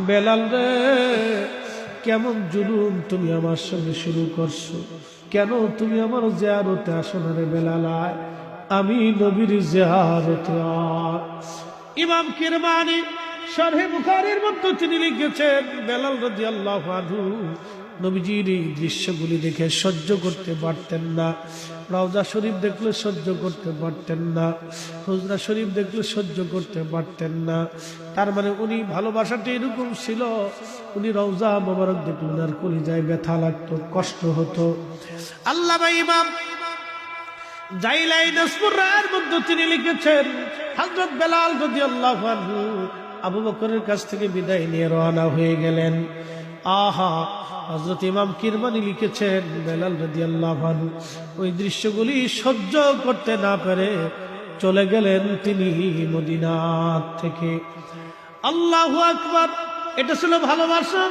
বেলাল রে, কেমন জুলুম তুমি আমার সঙ্গে শুরু করছো, কেন তুমি আমার জিয়ারতে আসো না রে বেলাল? আমি নবীর জিয়ারতে। ইমাম কিরমানি শরহে বুখারীর মধ্যে তিনি লিখেছেন, বেলাল রাদিয়াল্লাহু আনহু নবীজির এই দৃশ্যগুলি দেখে সহ্য করতে পারতেন না। রওজা শরীফ দেখলে সহ্য করতে পারতেন না, হুজরা শরীফ দেখলে সহ্য করতে পারতেন না। তার মানে উনি ভালোবাসাটা এরকম ছিল, উনি রওজা মোবারক দেখলে ওনার কলিজায় ব্যথা লাগতো, কষ্ট হতো। আল্লামা ইমাম জাইলাই নাসপুরের মধ্যে তিনি লিখেছেন, হযরত বেলাল রাদিয়াল্লাহু আনহু আবু বকরের কাছ থেকে বিদায় নিয়ে রওনা হয়ে গেলেন। আহা, হযরত ইমাম কিরমানি লিখেছেন, বেলাল রাদিয়াল্লাহু আনহু ওই দৃশ্যগুলি সহ্য করতে না পেরে চলে গেলেন তিনি মদিনা থেকে। আল্লাহু আকবার! এটা ছিল ভালোবাসা,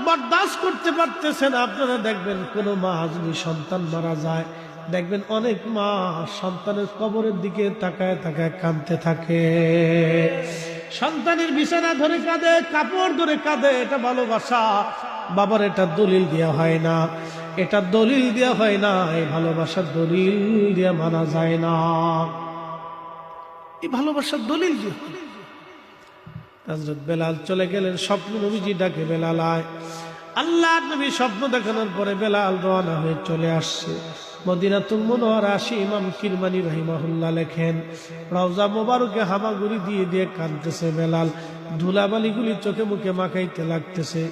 বরদাস্ত করতে পারতেছেন। আপনারা দেখবেন কোন মা যদি সন্তান মারা যায়, দেখবেন অনেক মা সন্তানের কবরের দিকে তাকায় তাকায় কাঁদতে থাকে, সন্তানের বিছানা ধরে কাঁদে, কাপড় ধরে কাঁদে। এটা ভালোবাসা। বাবার এটা দলিল দেওয়া হয় না, এটা দলিল দেওয়া হয় না, এই ভালোবাসার দলিল দিয়ে মানা যায় না, এই ভালোবাসার দলিল দিয়ে। হযরত বেলাল চলে গেলেন, স্বপ্ন নবীজি ডাকে, বেলাল আয়। আল্লাহ নবী স্বপ্ন দেখানোর পরে বেলাল রওনা হয়ে চলে আসছে মদিনাতুল মুনাওয়ারা। ইমাম কিরমানি রাহিমাহুল্লাহ লেখেন, রওজা মোবারকে হামাগুড়ি দিয়ে দিয়ে কাঁদতেছে বেলাল, ধুলাবালিগুলি চোখে মুখে মাখাইতে লাগতেছে।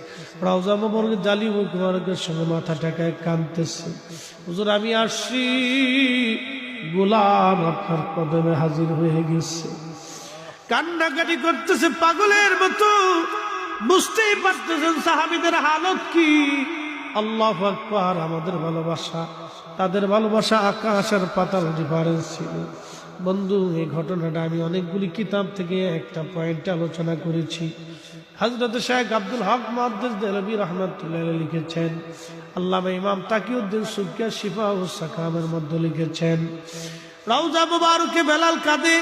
রওজা মোবারকের জালি মুবারকের সঙ্গে মাথা ঠেকায় কাঁদতেছে, হুজুর আমি আসছি, গোলাম আপনার কদমে হাজির হয়ে গেছে। কান্নাকাটি করতেছে পাগলের মতো, বুঝতেই পারতেছেন সাহাবীদের হালত কি। আল্লাহু আকবার! আমাদের ভালোবাসা, তাদের ভালোবাসা আকাশ আর পাতাল ডিফারেন্স ছিল। বন্ধু, এই ঘটনাটা আমি অনেকগুলি কিতাব থেকে একটা পয়েন্টে আলোচনা করেছি। হযরত শেখ আব্দুল হক মুহাদ্দিস দেহলভী রাহমাতুল্লাহ আলাইহি লিখেছেন, আল্লামা ইমাম তাকিউদ্দিন সুবকিয়া শিফা ও সাকামের মধ্যে লিখেছেন, রওজা মুবারকে বেলাল কাঁদে।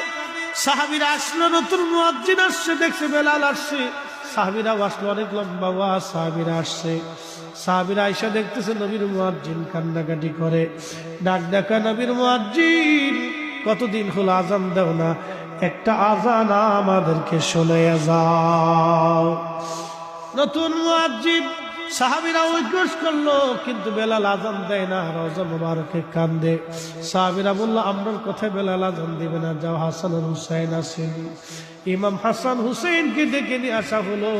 সাহাবীরা আসলো, নতুন মুয়াজ্জিন আসছে, দেখছে বেলাল আসছে। সাহাবীরা আসলো, অনেক লম্বা ওয়াজ, সাহাবীরা আসছে। সাহাবীরা আয়েশা দেখতেছে নবীর মুয়াজ্জিন কান্নাকাটি করে, ডাক ডাকা, নবীর মুয়াজ্জিন কতদিন হলো আযান দাও না, একটা আযান আমাদেরকে শোনায়া যাও। নতুন মুয়াজ্জিন, সাহাবীরা উদ্ঘোষ করলো, কিন্তু বেলাল আযান দেয় না, রওজা মুবারকে কান্দে। সাহাবীরা বলল, আমরার কথায় বেলাল আযান দিবে না, যাও হাসান আর হুসাইন আছেন, ইমাম হাসান হুসাইনকে ডেকে নিয়ে আসা হলো।